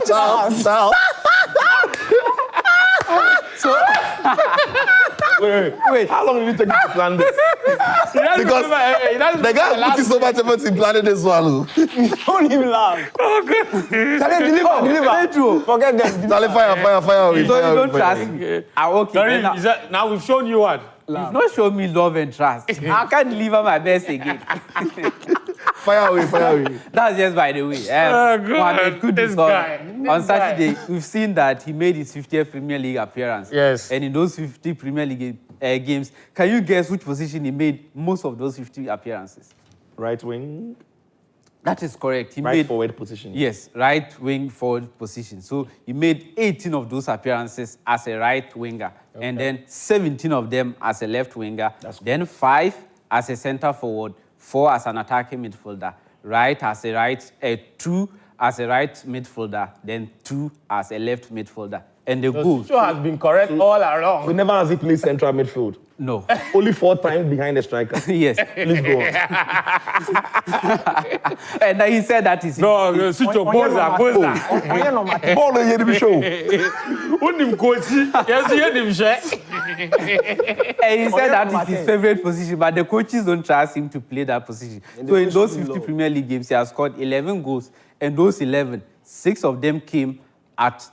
Charles. Charles. Wait. How long did it take you to plan this? He doesn't Because remember, he doesn't The remember guy last put so much effort in planning this one. Don't even laugh. Charlie, deliver. Forget them. Charlie, fire away. So you fire don't away. trust me. Okay. Karim, Now, now we've shown you what? you've not shown me love and trust. I can't deliver my best again. Fire away. That's just by the way. God, Mohamed Kudus this guy. on Saturday, we've seen that he made his 50th Premier League appearance. Yes. And in those 50 Premier League games, can you guess which position he made most of those 50 appearances? Right wing, That is correct. He right made forward position. Yes, right wing forward position. So he made 18 of those appearances as a right winger, and then 17 of them as a left winger, then 5 as a center forward, 4 as an attacking midfielder, 2 as a right midfielder, then 2 as a left midfielder. And the goals, Show has been correct all along. We never has he played central midfield. no. Only 4 times behind the striker. Yes. Please go on. And then he said that is No, switch your boza. Onye no matter. Ball on here to be show. Unim kochi. Yes, you him share. And he said that is Martin. his favorite position, but the coaches don't trust him to play that position. So in those 50 Premier League games, he has scored 11 goals, and those 11, 6 of them came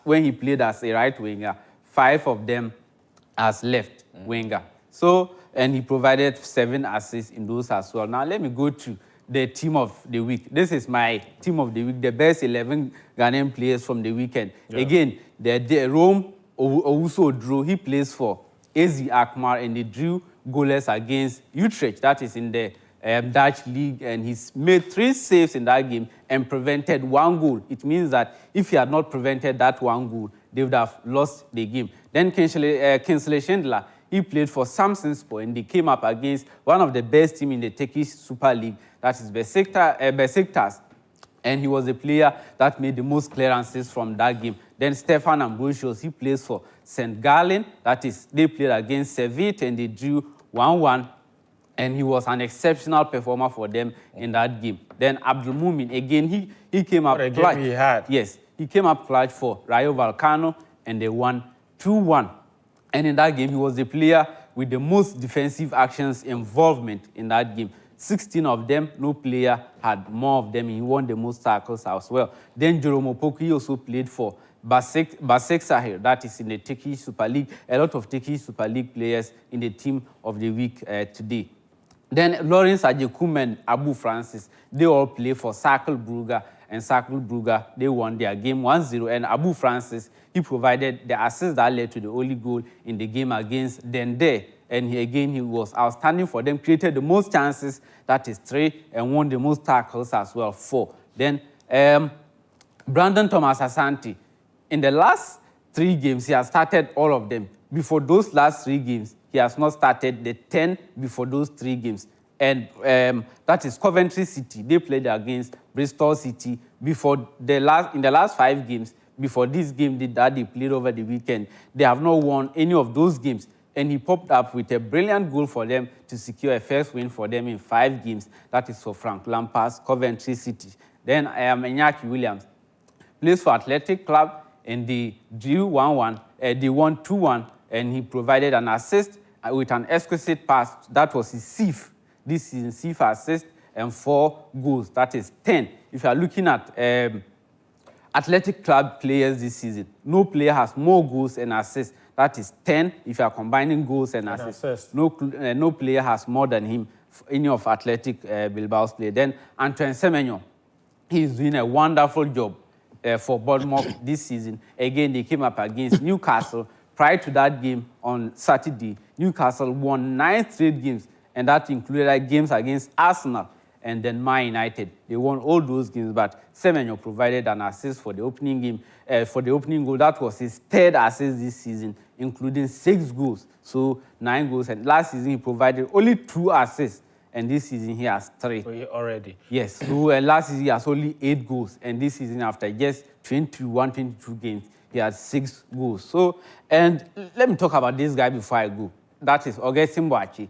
when he played as a right winger, 5 of them as left winger. So, and he provided 7 assists in those as well. Now let me go to the team of the week. This is my team of the week, the best 11 Ghanaian players from the weekend. Yeah. Again, the Rome also drew. He plays for AZ Alkmaar, and they drew goalless against Utrecht. That is in the Dutch league, and he's made 3 saves in that game and prevented 1 goal. It means that if he had not prevented that 1 goal, they would have lost the game. Then Kingsley Schindler, he played for Samsunspor, and they came up against one of the best teams in the Turkish Super League, that is Besiktas. And he was the player that made the most clearances from that game. Then Stefan Ambrosius, he plays for St. Gallen. That is, they played against Sevilla, and they drew 1-1. And he was an exceptional performer for them in that game. Then Abdul Mumin, again, he came up What a clutch. game he had. Yes, he came up clutch for Rayo Vallecano, and they won 2-1. And in that game, he was the player with the most defensive actions involvement in that game. 16 of them, no player had more of them. He won the most tackles as well. Then Jerome Opoku also played for Basek Sahir, that is in the Turkish Super League. A lot of Turkish Super League players in the team of the week today. Then Lawrence Ajekum and Abu Francis, they all play for Cercle Brugge, and Cercle Brugge, they won their game 1-0. And Abu Francis, he provided the assist that led to the only goal in the game against Dende. And he was outstanding for them, created the most chances, that is 3, and won the most tackles as well, 4. Then Brandon Thomas Asante, in the last 3 games, he has started all of them. Before those last 3 games, he has not started the 10 before those 3 games. And that is Coventry City. They played against Bristol City in the last 5 games. Before this game that they played over the weekend, they have not won any of those games. And he popped up with a brilliant goal for them to secure a first win for them in 5 games. That is for Frank Lampard's Coventry City. Then Iñaki Williams plays for Athletic Club, and they drew 1-1. They won 2-1, and he provided an assist with an exquisite pass. That was his 6th this season, 6th assist and 4 goals. That is 10. If you are looking at Athletic Club players this season, no player has more goals and assists. That is 10 if you are combining goals and assists. No player has more than him, any of Athletic Bilbao's players. Then Antoine Semenyo, he is doing a wonderful job for Bournemouth this season. Again, they came up against Newcastle. Prior to that game on Saturday, Newcastle won 9 straight games, and that included games against Arsenal and then Man United. They won all those games, but Semenyo provided an assist for the opening game, for the opening goal. That was his 3rd assist this season, including 6 goals, so 9 goals. And last season, he provided only 2 assists, and this season he has 3. Already? Yes, so last season he has only 8 goals, and this season after just 22 games, he had 6 goals. So, and let me talk about this guy before I go. That is Augustin Boachi.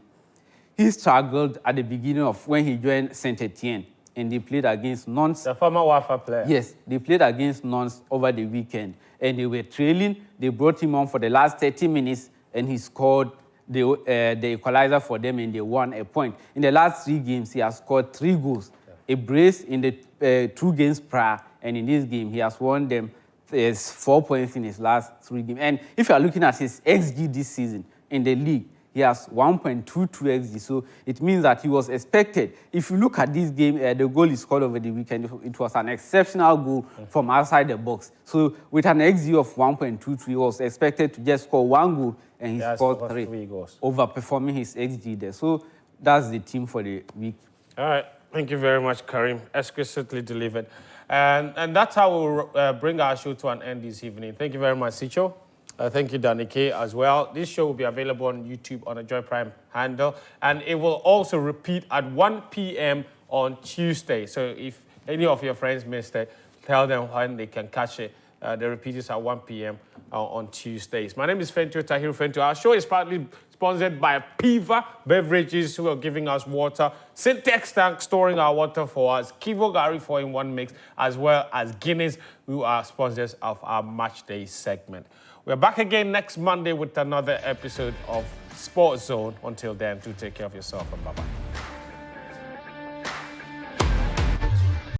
He struggled at the beginning of when he joined Saint-Etienne, and they played against Nantes. The former Wafa player. Yes, they played against Nantes over the weekend, and they were trailing. They brought him on for the last 30 minutes, and he scored the equalizer for them, and they won a point. In the last 3 games, he has scored 3 goals, a brace in the 2 games prior, and in this game, he has won them 4 points in his last 3 games. And if you are looking at his XG this season in the league, he has 1.22 XG, so it means that he was expected. If you look at this game, the goal he scored over the weekend, it was an exceptional goal from outside the box. So with an XG of 1.23, he was expected to just score 1 goal, and he scored 3 goals, overperforming his XG there. So that's the team for the week. All right, thank you very much, Karim. Exquisitely delivered. And that's how we'll bring our show to an end this evening. Thank you very much, Sicho. Thank you, Danny K, as well. This show will be available on YouTube on the Joy Prime handle, and it will also repeat at 1 p.m. on Tuesday. So if any of your friends missed it, tell them when they can catch it. The repeat is at 1 p.m. On Tuesdays. My name is Fentio Tahiru Fentio. Our show is partly sponsored by Piva Beverages, who are giving us water, Syntex Tank storing our water for us, Kivo Gari 4-in-1 mix, as well as Guinness, who are sponsors of our Match Day segment. We're back again next Monday with another episode of Sports Zone. Until then, do take care of yourself and bye-bye.